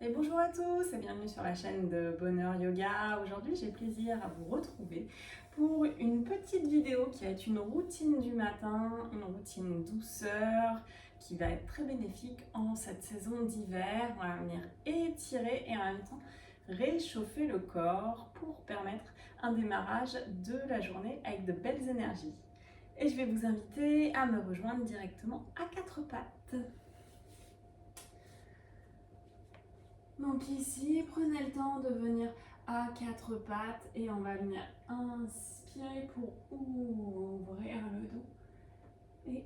Et bonjour à tous et bienvenue sur la chaîne de Bonheur Yoga. Aujourd'hui, j'ai plaisir à vous retrouver pour une petite vidéo qui va être une routine du matin, une routine douceur qui va être très bénéfique en cette saison d'hiver. On va venir étirer et en même temps réchauffer le corps pour permettre un démarrage de la journée avec de belles énergies. Et je vais vous inviter à me rejoindre directement à quatre pattes. Donc ici, prenez le temps de venir à quatre pattes et on va venir inspirer pour ouvrir le dos et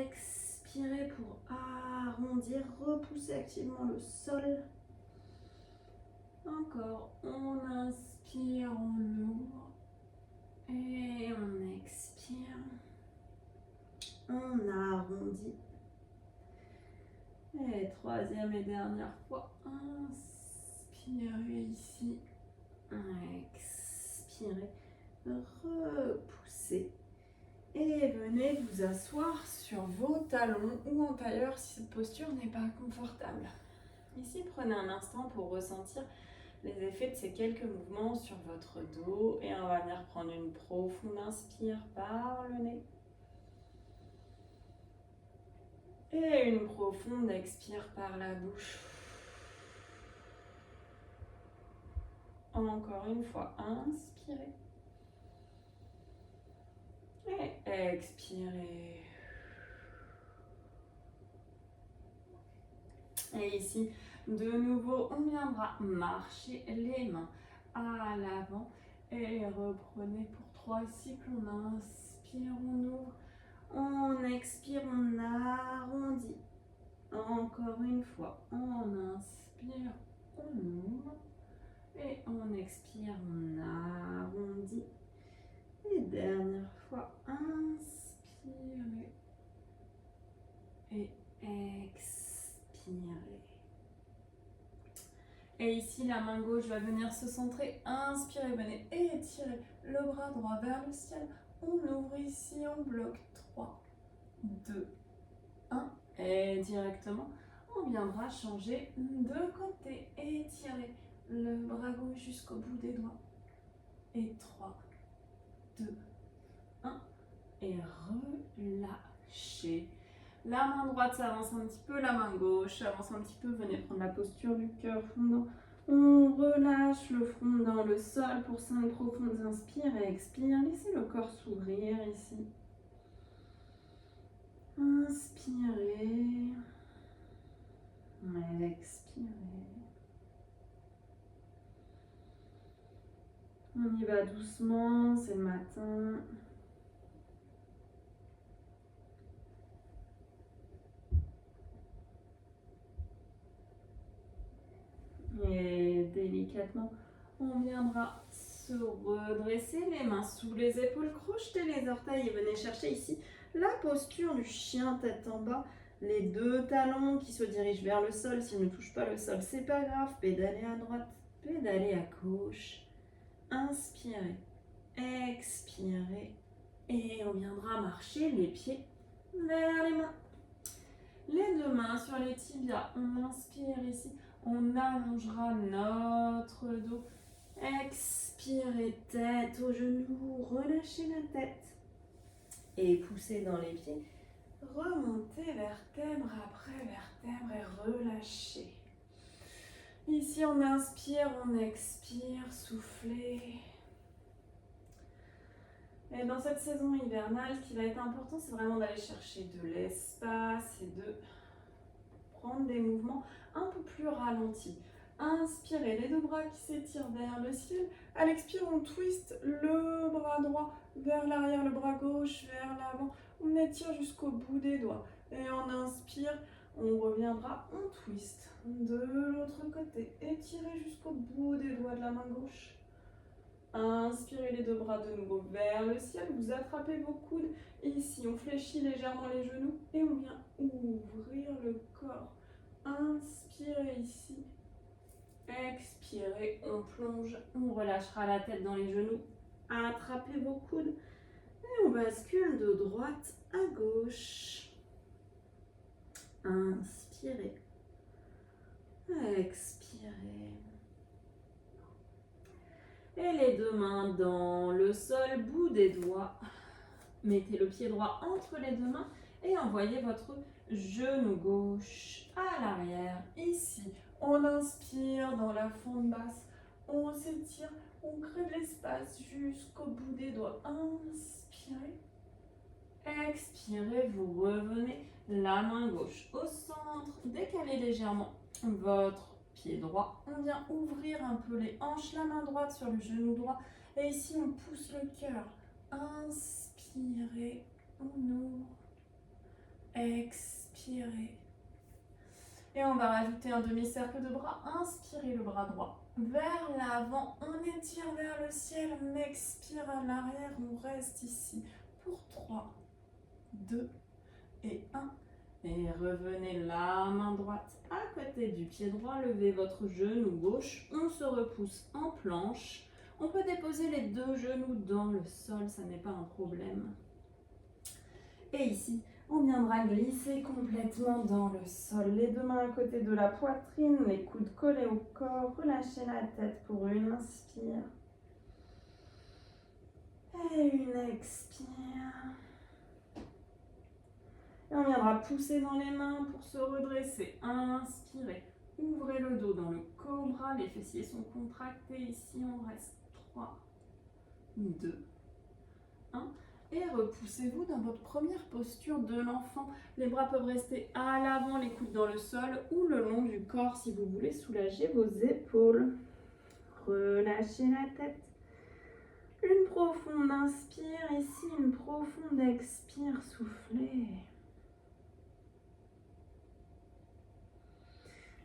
expirer pour arrondir, repousser activement le sol. Encore, on inspire, on ouvre et on expire, on arrondit. Et troisième et dernière fois, inspirez ici, expirez, repoussez et venez vous asseoir sur vos talons ou en tailleur si cette posture n'est pas confortable. Ici, prenez un instant pour ressentir les effets de ces quelques mouvements sur votre dos et on va venir prendre une profonde inspire par le nez. Et une profonde expire par la bouche. Encore une fois, inspirez. Et expirez. Et ici, de nouveau, on viendra marcher les mains à l'avant. Et reprenez pour 3 cycles. On inspire, on ouvre. On expire, on arrondit. Encore une fois, on inspire, on ouvre. Et on expire, on arrondit. Et dernière fois, inspirez. Et expirez. Et ici, la main gauche va venir se centrer. Inspirez, venez étirer le bras droit vers le ciel. On ouvre ici, on bloque. 3, 2, 1. Et directement, on viendra changer de côté. Étirer le bras gauche jusqu'au bout des doigts. Et 3, 2, 1. Et relâchez. La main droite s'avance un petit peu, la main gauche avance un petit peu. Venez prendre la posture du cœur fondant. On relâche le front dans le sol pour 5 profondes inspires et expire. Laissez le corps s'ouvrir ici. Inspirez. Expirez. On y va doucement, c'est le matin. Et délicatement, on viendra se redresser, les mains sous les épaules, crochetez les orteils et venez chercher ici la posture du chien tête en bas. Les deux talons qui se dirigent vers le sol. S'ils ne touchent pas le sol, c'est pas grave. Pédalez à droite, pédalez à gauche. Inspirez, expirez. Et on viendra marcher les pieds vers les mains. Les deux mains sur les tibias. On inspire ici. On allongera notre dos. Expirez, tête aux genoux. Relâchez la tête. Et poussez dans les pieds. Remontez vertèbre après vertèbre et relâchez. Ici, on inspire, on expire, soufflez. Et dans cette saison hivernale, ce qui va être important, c'est vraiment d'aller chercher de l'espace et de prendre des mouvements un peu plus ralentis. Inspirez, les deux bras qui s'étirent vers le ciel. À l'expire, on twist le bras droit vers l'arrière, le bras gauche vers l'avant. On étire jusqu'au bout des doigts. Et on inspire, on reviendra, on twist de l'autre côté. Étirez jusqu'au bout des doigts de la main gauche. Inspirez les deux bras de nouveau vers le ciel. Vous attrapez vos coudes. Et ici, on fléchit légèrement les genoux. Et on vient ouvrir le corps. Inspirez ici. Expirez, on plonge. On relâchera la tête dans les genoux. Attrapez vos coudes. Et on bascule de droite à gauche. Inspirez. Expirez. Et les deux mains dans le sol, bout des doigts. Mettez le pied droit entre les deux mains et envoyez votre genou gauche à l'arrière. Ici, on inspire dans la fente basse. On s'étire, on crée de l'espace jusqu'au bout des doigts. Inspirez. Expirez, vous revenez la main gauche au centre. Décalez légèrement votre pied droit. On vient ouvrir un peu les hanches, la main droite sur le genou droit. Et ici, on pousse le cœur. Inspirez, on ouvre. Expirez. Et on va rajouter un demi-cercle de bras. Inspirez le bras droit vers l'avant. On étire vers le ciel. On expire à l'arrière. On reste ici pour 3, 2 et 1. Et revenez la main droite à côté du pied droit. Levez votre genou gauche. On se repousse en planche. On peut déposer les deux genoux dans le sol. Ça n'est pas un problème. Et ici, on viendra glisser complètement dans le sol. Les deux mains à côté de la poitrine, les coudes collés au corps. Relâchez la tête pour une inspire. Et une expire. Et on viendra pousser dans les mains pour se redresser. Inspirez. Ouvrez le dos dans le cobra. Les fessiers sont contractés. Ici, on reste 3, 2, 1. Et repoussez-vous dans votre première posture de l'enfant. Les bras peuvent rester à l'avant, les coudes dans le sol ou le long du corps si vous voulez soulager vos épaules. Relâchez la tête. Une profonde inspire, ici une profonde expire, soufflez.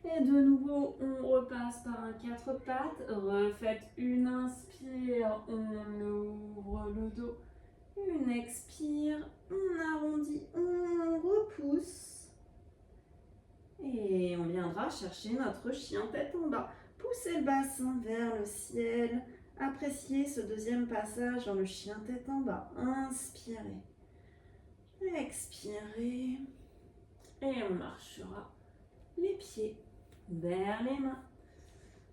Et de nouveau, on repasse par un 4 pattes. Refaites une inspire, on ouvre le dos. Une expire, on arrondit, on repousse. Et on viendra chercher notre chien tête en bas. Poussez le bassin vers le ciel. Appréciez ce deuxième passage dans le chien tête en bas. Inspirez. Expirez. Et on marchera les pieds vers les mains.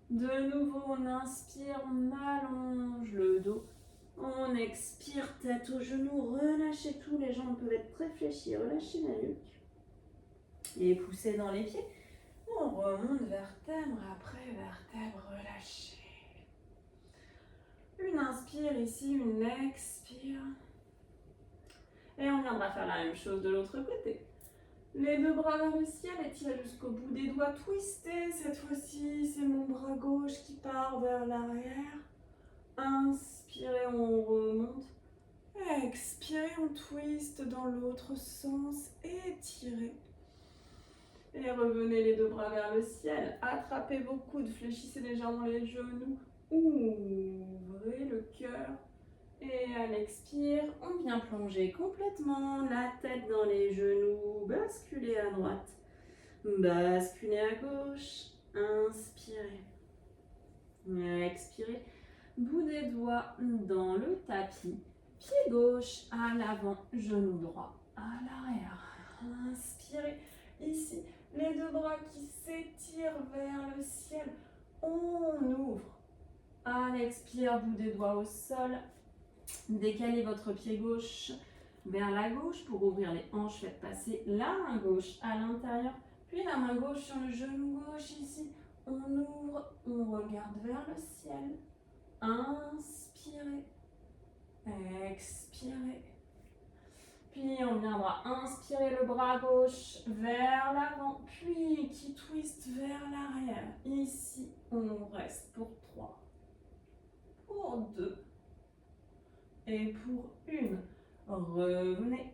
De nouveau, on inspire, on allonge le dos. On expire, tête aux genoux, relâchez tout, les jambes peuvent être très fléchies, relâchez la nuque. Et poussez dans les pieds. On remonte vertèbre après vertèbre, relâchez. Une inspire ici, une expire. Et on viendra faire la même chose de l'autre côté. Les deux bras vers le ciel, étirez jusqu'au bout des doigts, twistez. Cette fois-ci, c'est mon bras gauche qui part vers l'arrière. Inspirez, on remonte. Expirez, on twist dans l'autre sens. Étirez. Et revenez les deux bras vers le ciel. Attrapez vos coudes, fléchissez légèrement les genoux. Ouvrez le cœur. Et à l'expire, on vient plonger complètement la tête dans les genoux. Basculez à droite. Basculez à gauche. Inspirez. Expirez. Bout des doigts dans le tapis. Pied gauche à l'avant, genou droit à l'arrière. Inspirez. Ici, les deux bras qui s'étirent vers le ciel. On ouvre. À l'expire, bout des doigts au sol. Décalez votre pied gauche vers la gauche pour ouvrir les hanches. Faites passer la main gauche à l'intérieur. Puis la main gauche sur le genou gauche ici. On ouvre, on regarde vers le ciel. Inspirez. Expirez. Puis on viendra inspirer le bras gauche vers l'avant, puis qui twist vers l'arrière. Ici, on reste pour 3, pour 2 et pour 1. Revenez.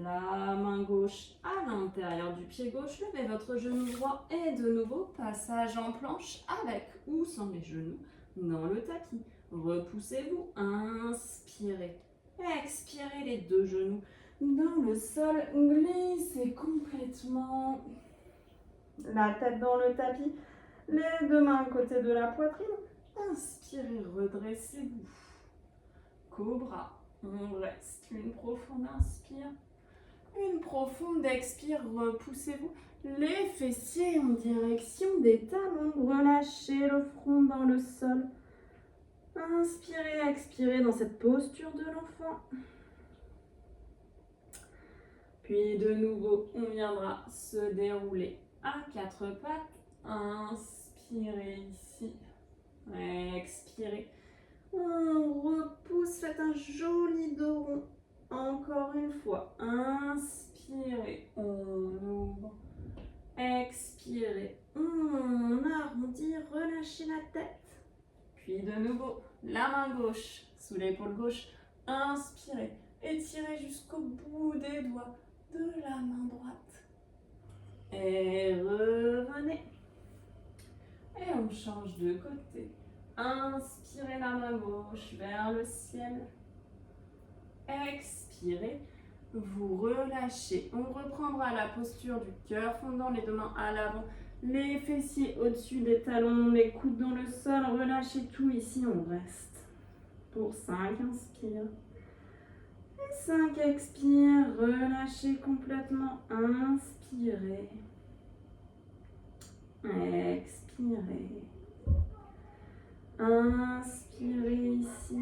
La main gauche à l'intérieur du pied gauche. Levez votre genou droit et de nouveau, passage en planche avec ou sans les genoux dans le tapis. Repoussez-vous. Inspirez. Expirez les deux genoux dans le sol. Glissez complètement la tête dans le tapis. Les deux mains à côté de la poitrine. Inspirez, redressez-vous. Cobra. On reste. Une profonde inspire. Une profonde expire. Repoussez-vous. les fessiers en direction des talons. Relâchez le front dans le sol. Inspirez, expirez dans cette posture de l'enfant. Puis de nouveau, on viendra se dérouler à quatre pattes. Inspirez ici. Expirez. On repousse, faites un joli dos rond. Encore une fois. Inspirez, on ouvre. Expirez, on arrondit, relâchez la tête. Puis de nouveau, la main gauche sous l'épaule gauche. Inspirez, étirez jusqu'au bout des doigts de la main droite. Et revenez. Et on change de côté. Inspirez la main gauche vers le ciel. Expirez, vous relâchez. On reprendra la posture du cœur fondant, les deux mains à l'avant, les fessiers au-dessus des talons, les coudes dans le sol. Relâchez tout ici, on reste. Pour 5, inspire. Et 5, expire. Relâchez complètement. Inspirez. Expirez. Inspirez ici.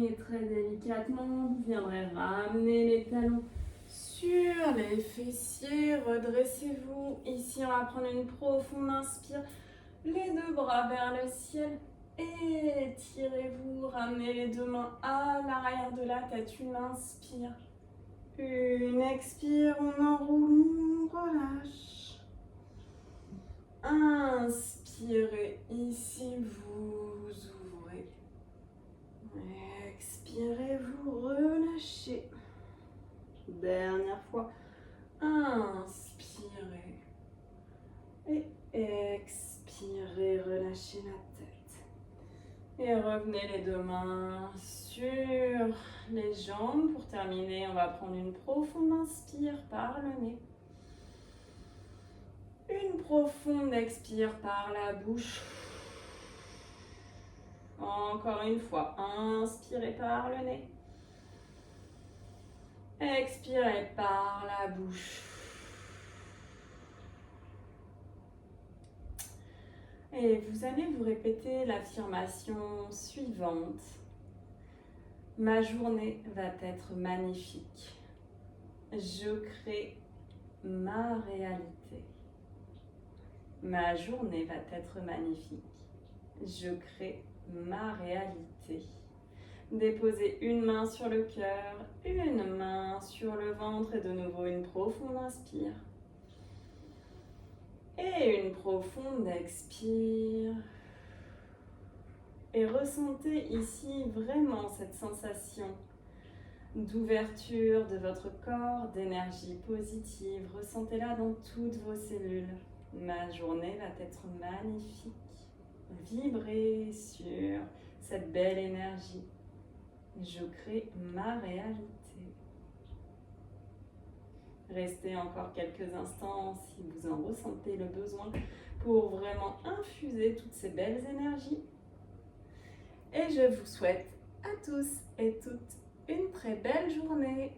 Et très délicatement, vous viendrez ramener les talons sur les fessiers. Redressez-vous. Ici, on va prendre une profonde inspire. Les deux bras vers le ciel. Étirez-vous. Ramenez les deux mains à l'arrière de la tête. Une inspire. Une expire. On enroule. On relâche. Inspirez. Ici, vous ouvrez. Expirez, vous relâchez. Dernière fois. Inspirez. Et expirez, relâchez la tête. Et revenez les deux mains sur les jambes. Pour terminer, on va prendre une profonde inspire par le nez. Une profonde expire par la bouche. Encore une fois, inspirez par le nez. Expirez par la bouche. Et vous allez vous répéter l'affirmation suivante. Ma journée va être magnifique. Je crée ma réalité. Ma journée va être magnifique. Je crée ma réalité. Déposez une main sur le cœur, une main sur le ventre et de nouveau une profonde inspire. Et une profonde expire. Et ressentez ici vraiment cette sensation d'ouverture de votre corps, d'énergie positive. Ressentez-la dans toutes vos cellules. Ma journée va être magnifique. Vibrez sur cette belle énergie. Je crée ma réalité. Restez encore quelques instants si vous en ressentez le besoin pour vraiment infuser toutes ces belles énergies. Et je vous souhaite à tous et toutes une très belle journée.